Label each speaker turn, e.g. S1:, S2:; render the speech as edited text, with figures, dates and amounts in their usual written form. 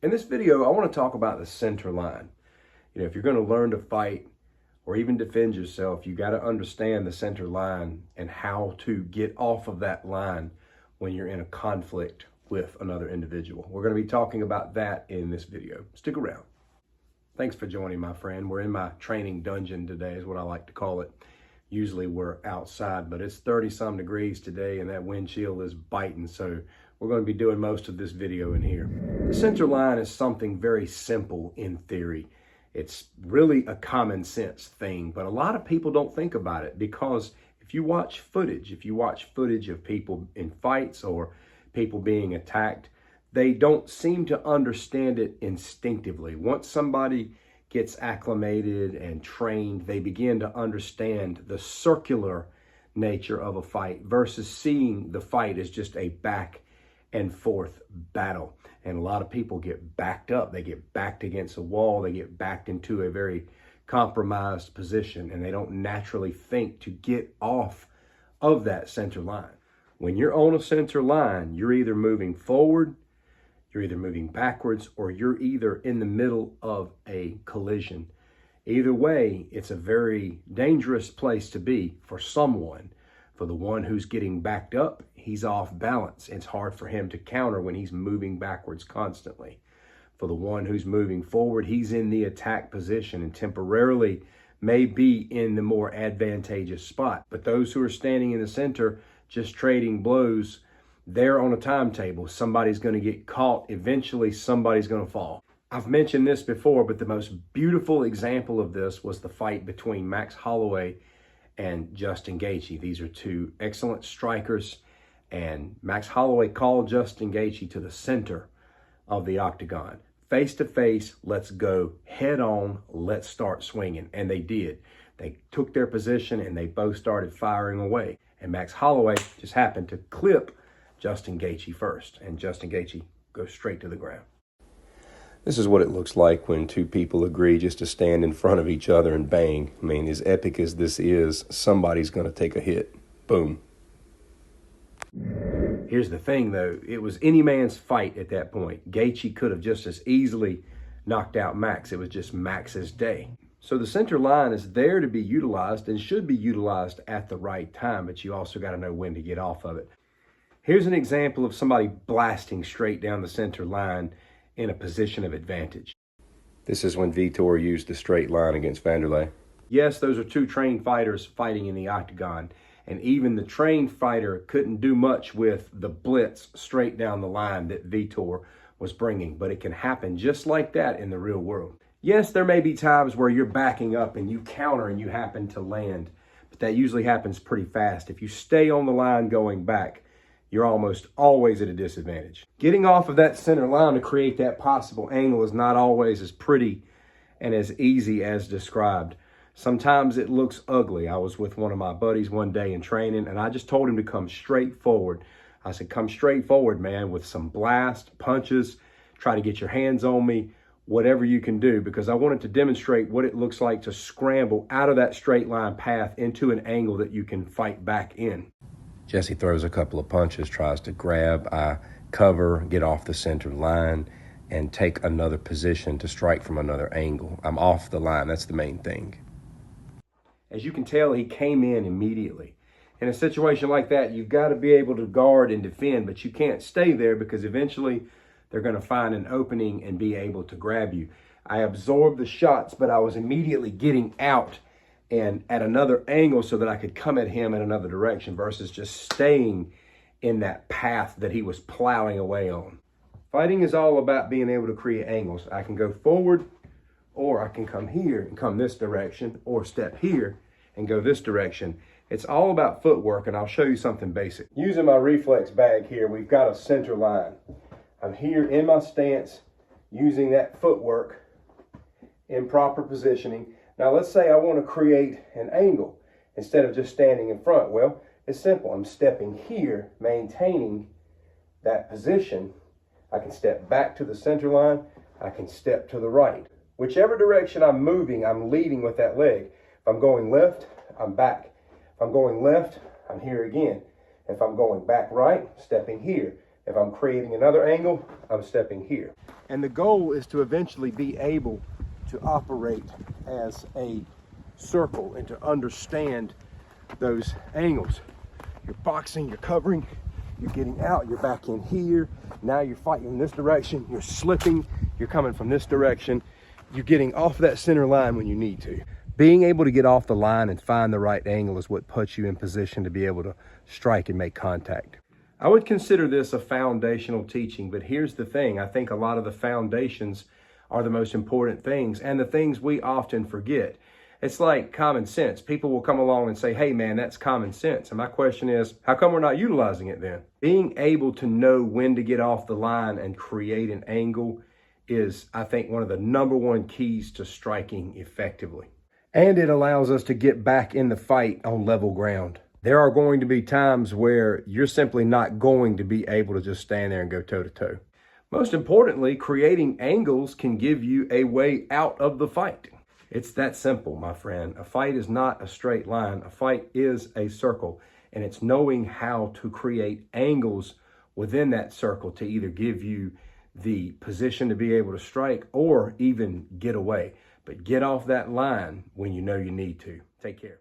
S1: In this video, I want to talk about the center line. If you're going to learn to fight or even defend yourself, you got to understand the center line and how to get off of that line when you're in a conflict with another individual. We're going to be talking about that in this video. Stick around. Thanks for joining, my friend. We're in my training dungeon today, is what I like to call it. Usually we're outside, but it's 30-some degrees today and that wind chill is biting, so we're going to be doing most of this video in here. The center line is something very simple in theory. It's really a common sense thing, but a lot of people don't think about it because if you watch footage of people in fights or people being attacked, they don't seem to understand it instinctively. Once somebody gets acclimated and trained, they begin to understand the circular nature of a fight versus seeing the fight as just a back and forth battle. And a lot of people get backed up. They get backed against a wall. They get backed into a very compromised position, and they don't naturally think to get off of that center line. When you're on a center line, you're either moving forward, you're either moving backwards, or you're either in the middle of a collision. Either way, it's a very dangerous place to be for someone. For the one who's getting backed up, he's off balance. It's hard for him to counter when he's moving backwards constantly. For the one who's moving forward, he's in the attack position and temporarily may be in the more advantageous spot. But those who are standing in the center, just trading blows, they're on a timetable. Somebody's going to get caught. Eventually, somebody's going to fall. I've mentioned this before, but the most beautiful example of this was the fight between Max Holloway and Justin Gaethje. These are two excellent strikers, and Max Holloway called Justin Gaethje to the center of the octagon. Face to face, let's go head on, let's start swinging. And they did. They took their position and they both started firing away. And Max Holloway just happened to clip Justin Gaethje first, and Justin Gaethje goes straight to the ground. This is what it looks like when two people agree just to stand in front of each other and bang. I mean, as epic as this is, somebody's going to take a hit. Boom. Here's the thing, though. It was any man's fight at that point. Gaethje could have just as easily knocked out Max. It was just Max's day. So the center line is there to be utilized and should be utilized at the right time, but you also got to know when to get off of it. Here's an example of somebody blasting straight down the center line in a position of advantage. This is when Vitor used the straight line against Vanderlei. Yes, those are two trained fighters fighting in the octagon, and even the trained fighter couldn't do much with the blitz straight down the line that Vitor was bringing, but it can happen just like that in the real world. Yes, there may be times where you're backing up and you counter and you happen to land, but that usually happens pretty fast. If you stay on the line going back, you're almost always at a disadvantage. Getting off of that center line to create that possible angle is not always as pretty and as easy as described. Sometimes it looks ugly. I was with one of my buddies one day in training, and I just told him to come straight forward. I said, come straight forward, man, with some blast, punches, try to get your hands on me, whatever you can do, because I wanted to demonstrate what it looks like to scramble out of that straight line path into an angle that you can fight back in. Jesse throws a couple of punches, tries to grab. I cover, get off the center line, and take another position to strike from another angle. I'm off the line. That's the main thing. As you can tell, he came in immediately. In a situation like that, you've got to be able to guard and defend, but you can't stay there because eventually they're going to find an opening and be able to grab you. I absorbed the shots, but I was immediately getting out and at another angle so that I could come at him in another direction versus just staying in that path that he was plowing away on. Fighting is all about being able to create angles. I can go forward, or I can come here and come this direction, or step here and go this direction. It's all about footwork, and I'll show you something basic. Using my reflex bag here, we've got a center line. I'm here in my stance using that footwork in proper positioning. Now let's say I want to create an angle instead of just standing in front. Well, it's simple. I'm stepping here, maintaining that position. I can step back to the center line. I can step to the right. Whichever direction I'm moving, I'm leading with that leg. If I'm going left, I'm back. If I'm going left, I'm here again. If I'm going back right, stepping here. If I'm creating another angle, I'm stepping here. And the goal is to eventually be able to operate as a circle and to understand those angles. You're boxing, you're covering, you're getting out, you're back in here. Now you're fighting in this direction, you're slipping, you're coming from this direction. You're getting off that center line when you need to. Being able to get off the line and find the right angle is what puts you in position to be able to strike and make contact. I would consider this a foundational teaching, but here's the thing. I think a lot of the foundations are the most important things and the things we often forget. It's like common sense. People will come along and say, hey man, that's common sense. And my question is, how come we're not utilizing it then? Being able to know when to get off the line and create an angle is, I think, one of the #1 keys to striking effectively. And it allows us to get back in the fight on level ground. There are going to be times where you're simply not going to be able to just stand there and go toe to toe. Most importantly, creating angles can give you a way out of the fight. It's that simple, my friend. A fight is not a straight line. A fight is a circle, and it's knowing how to create angles within that circle to either give you the position to be able to strike or even get away. But get off that line when you know you need to. Take care.